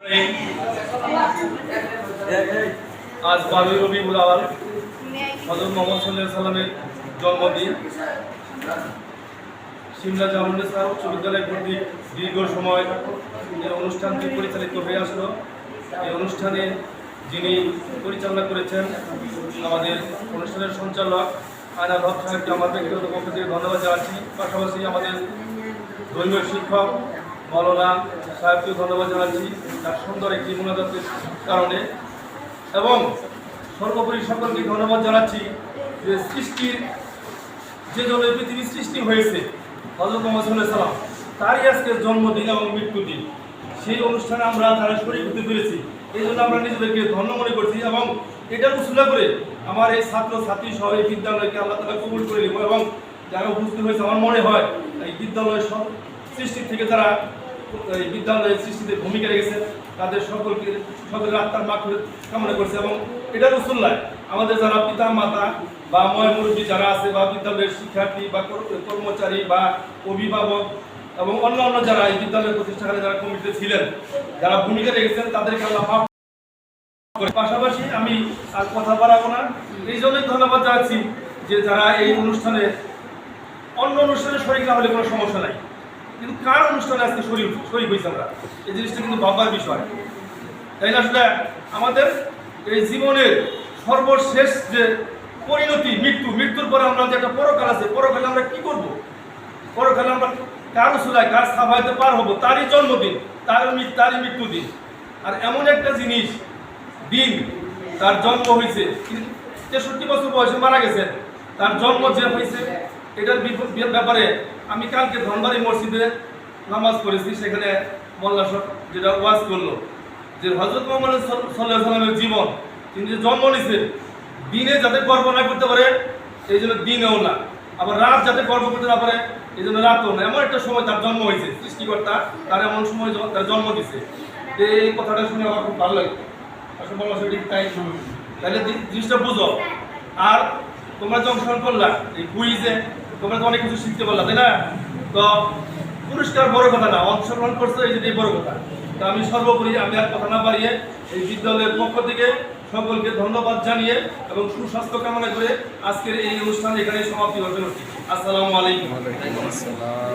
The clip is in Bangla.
আজ 12 রবিউল আউয়াল হযরত মুহাম্মদ সাল্লাল্লাহু আলাইহি সাল্লামের জন্মদিন। সিমলা জামুন্নেসা উচ্চ বিদ্যালয় কর্তৃক দীর্ঘ সময় এই অনুষ্ঠানটি পরিচালিত হয়ে আসলো। এই অনুষ্ঠানে যিনি পরিচালনা করেছেন আমাদের অনুষ্ঠানের সঞ্চালক আয়নাল হক সাহেবকে আমার ব্যক্তিগত পক্ষ থেকে ধন্যবাদ জানাচ্ছি। পাশাপাশি আমাদের ধর্মীয় শিক্ষক মৌলানা সাহেবকে ধন্যবাদ জানাচ্ছি তার সুন্দর একটি মোনাজাতের কারণে, এবং সর্বোপরি সকলকে ধন্যবাদ জানাচ্ছি যে সৃষ্টির যে জন্য পৃথিবীর সৃষ্টি হয়েছে হযরত মুহাম্মদ সাল্লাল্লাহু আলাইহি সাল্লাম তারই আজকে জন্মদিন এবং মৃত্যুদিন। সেই অনুষ্ঠানে আমরা তারা শরীক হতে পেরেছি, এই জন্য আমরা নিজেদেরকে ধন্য মনে করছি এবং এটা উসুলা করে আমার এই ছাত্র ছাত্রী সহ এই বিদ্যালয়কে আল্লাহ তাআলা কবুল করে নিব। এবং যারা উপস্থিত হয়েছে আমার মনে হয় এই বিদ্যালয়ের সৃষ্টির থেকে যারা এই বিদ্যালয়ের সৃষ্টিতে ভূমিকা রেখেছে তাদের সকলের আত্মার মাগফিরাত কামনা করছে। এবং এটার উসুল্লায় আমাদের যারা পিতা মাতা বা ময় মুরব্বী যারা আছে বা বিদ্যালয়ের শিক্ষার্থী বা কর্মচারী বা অভিভাবক এবং অন্যান্য যারা এই বিদ্যালয়ের প্রতিষ্ঠানে যারা কমিটিতে ছিলেন, যারা ভূমিকা রেখেছেন তাদেরকে আল্লাহ মাফ করে। পাশাপাশি আমি আর কথা বাড়াবো না, এই জন্যই ধন্যবাদ জানাচ্ছি যে যারা এই অনুষ্ঠানে অন্য অনুষ্ঠানে শরীক না হলে কোনো সমস্যা নাই, কিন্তু কার অনুষ্ঠানে আজকে শরীক হয়েছে আমরা, এই জিনিসটা কিন্তু ভাববার বিষয়। তাই না? আসলে আমাদের এই জীবনের সর্বশেষ যে পরিণতি মৃত্যুর পরে আমরা যে একটা পরকাল আছে, পরকালে আমরা কি করব? পরকালে আমরা কার উসুলায় কার সাফাইতে পার হবো, তারই জন্মদিন, তারই মৃত্যুদিন। আর এমন একটা জিনিস দিন তার জন্ম হয়েছে 63 বছর বয়সে মারা গেছে, তার জন্ম যে হয়েছে এটার ব্যাপারে আমি কালকে ধনবাড়ি মসজিদে নামাজ পড়েছি। সেখানে মোল্লা যেটা ওয়াজ করলো যে হযরত মুহাম্মদ সাল্লাল্লাহু আলাইহি সাল্লামের জীবন, তিনি যে জন্ম নিয়েছে দিনে যাতে গর্ব না করতে পারে এই জন্য দিনেও না, আবার রাত যাতে গর্ব করতে না পারে এই জন্য রাতও না। এমন একটা সময় তার জন্ম হয়েছে, সৃষ্টিকর্তা তার এমন সময় তার জন্ম দিচ্ছে। এই কথাটা শুনে আমার খুব ভালো লাগে। আসলে তাহলে জিনিসটা বুঝো। আর তোমরা যে অংশগ্রহণ করলা এই কুইজে, তোমরা তো অনেক কিছু শিখতে পারলা, তাই না? তো পুরস্কার বড় কথা না, অংশগ্রহণ করছো এই যেটাই বড় কথা। তো আমি সর্বোপরি আমি আর কথা না বাড়িয়ে এই বিদ্যালয়ের পক্ষ থেকে সকলকে ধন্যবাদ জানিয়ে এবং সুস্বাস্থ্য কামনা করে আজকের এই অনুষ্ঠান এখানে সমাপ্তি ঘোষণা করছি। আসসালামু আলাইকুম।